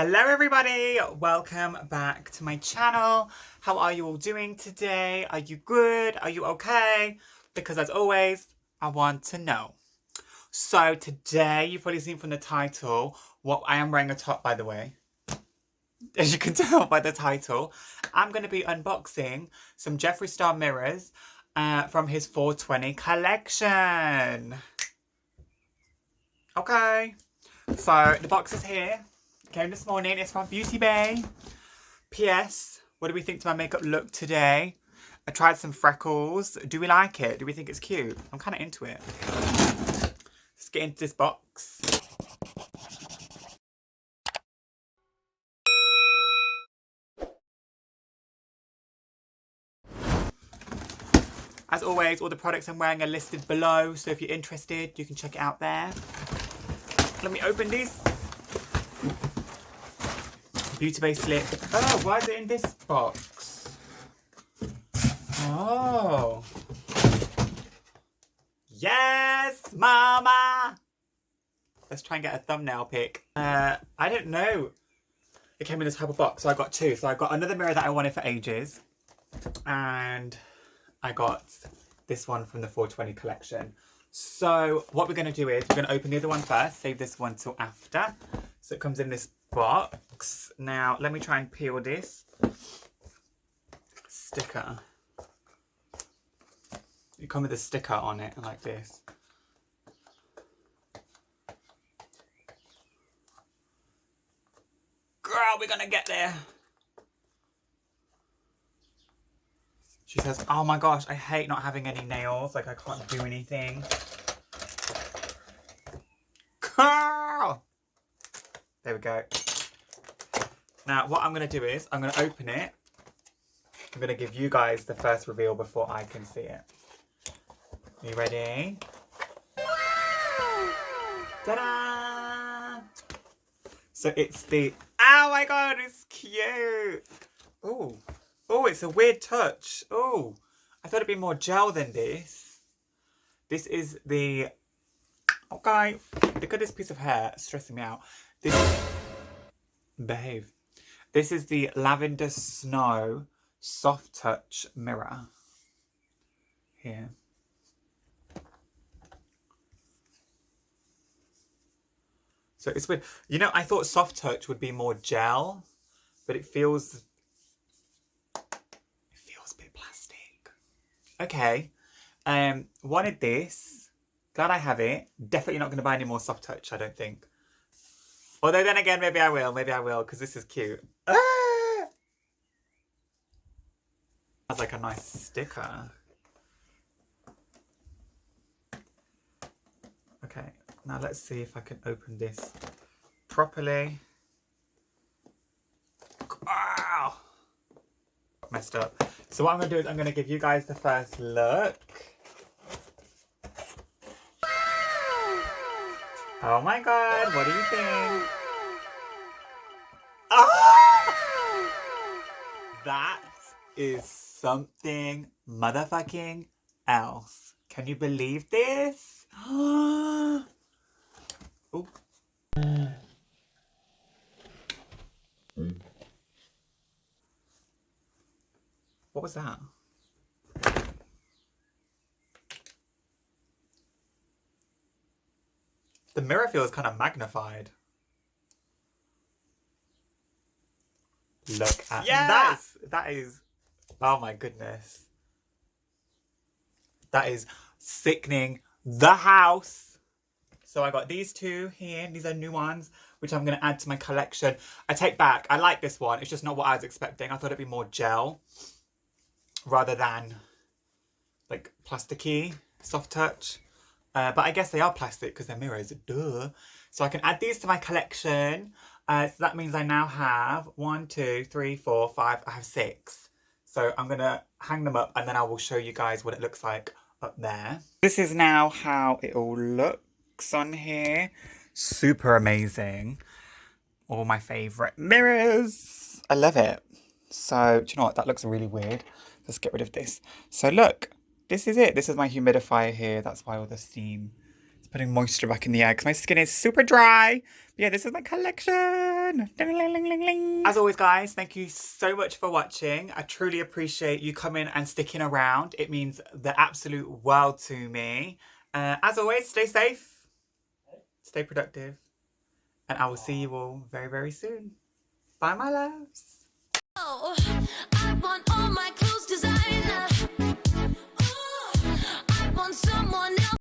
Hello everybody, welcome back to my channel. How are you all doing today? Are you good? Are you okay? Because as always, I want to know. So today, you've probably seen from the title, what I am wearing a top, by the way. As you can tell by the title, I'm going to be unboxing some JEFFREE Star mirrors from his 420 collection. Okay, so the box is here. Came this morning. It's from Beauty Bay. P.S. What do we think to my makeup look today? I tried some freckles. Do we like it? Do we think it's cute? I'm kind of into it. Let's get into this box. As always, all the products I'm wearing are listed below. So if you're interested, you can check it out there. Let me open this. Beauty Bay slip. Oh, why is it in this box? Oh. Yes, mama. Let's try and get a thumbnail pic. I don't know. It came in this type of box, so I got two. So I got another mirror that I wanted for ages. And I got this one from the 420 collection. So what we're going to do is we're going to open the other one first. Save this one till after. So it comes in this box. Now, let me try and peel this sticker. You come with a sticker on it, like this. Girl, we're gonna get there. She says, oh my gosh, I hate not having any nails. Like, I can't do anything. Girl! There we go. Now, what I'm going to do is, I'm going to open it. I'm going to give you guys the first reveal before I can see it. Are you ready? Ta-da! So it's the... Oh my god, it's cute! Oh, oh, it's a weird touch. Oh, I thought it'd be more gel than this. This is the... Okay, look at this piece of hair. It's stressing me out. This... Behave. This is the Lavender Snow Soft Touch Mirror. Here. So it's weird. You know, I thought Soft Touch would be more gel, but it feels a bit plastic. Okay. Wanted this. Glad I have it. Definitely not going to buy any more Soft Touch, I don't think. Although then again, maybe I will, because this is cute. Ah! That's like a nice sticker. Okay, now let's see if I can open this properly. Wow! Messed up. So what I'm going to do is I'm going to give you guys the first look. Oh my god, what do you think? Oh! That is something motherfucking else. Can you believe this? Oh. What was that? The mirror feels kind of magnified. Look at that is, oh my goodness. That is sickening the house. So I got these two here. These are new ones, which I'm going to add to my collection. I take back, I like this one. It's just not what I was expecting. I thought it'd be more gel rather than like plasticky, soft touch. But I guess they are plastic because they're mirrors, duh. So I can add these to my collection. So that means I now have 1, 2, 3, 4, 5, I have 6. So I'm going to hang them up and then I will show you guys what it looks like up there. This is now how it all looks on here. Super amazing. All my favourite mirrors. I love it. So, do you know what? That looks really weird. Let's get rid of this. So look, this is it. This is my humidifier here. That's why all the steam is Putting moisture back in the air because my skin is super dry. But yeah, this is my collection. As always, guys, thank you so much for watching. I truly appreciate you coming and sticking around. It means the absolute world to me. As always, stay safe, stay productive, and I will see you all very, very soon. Bye, my loves.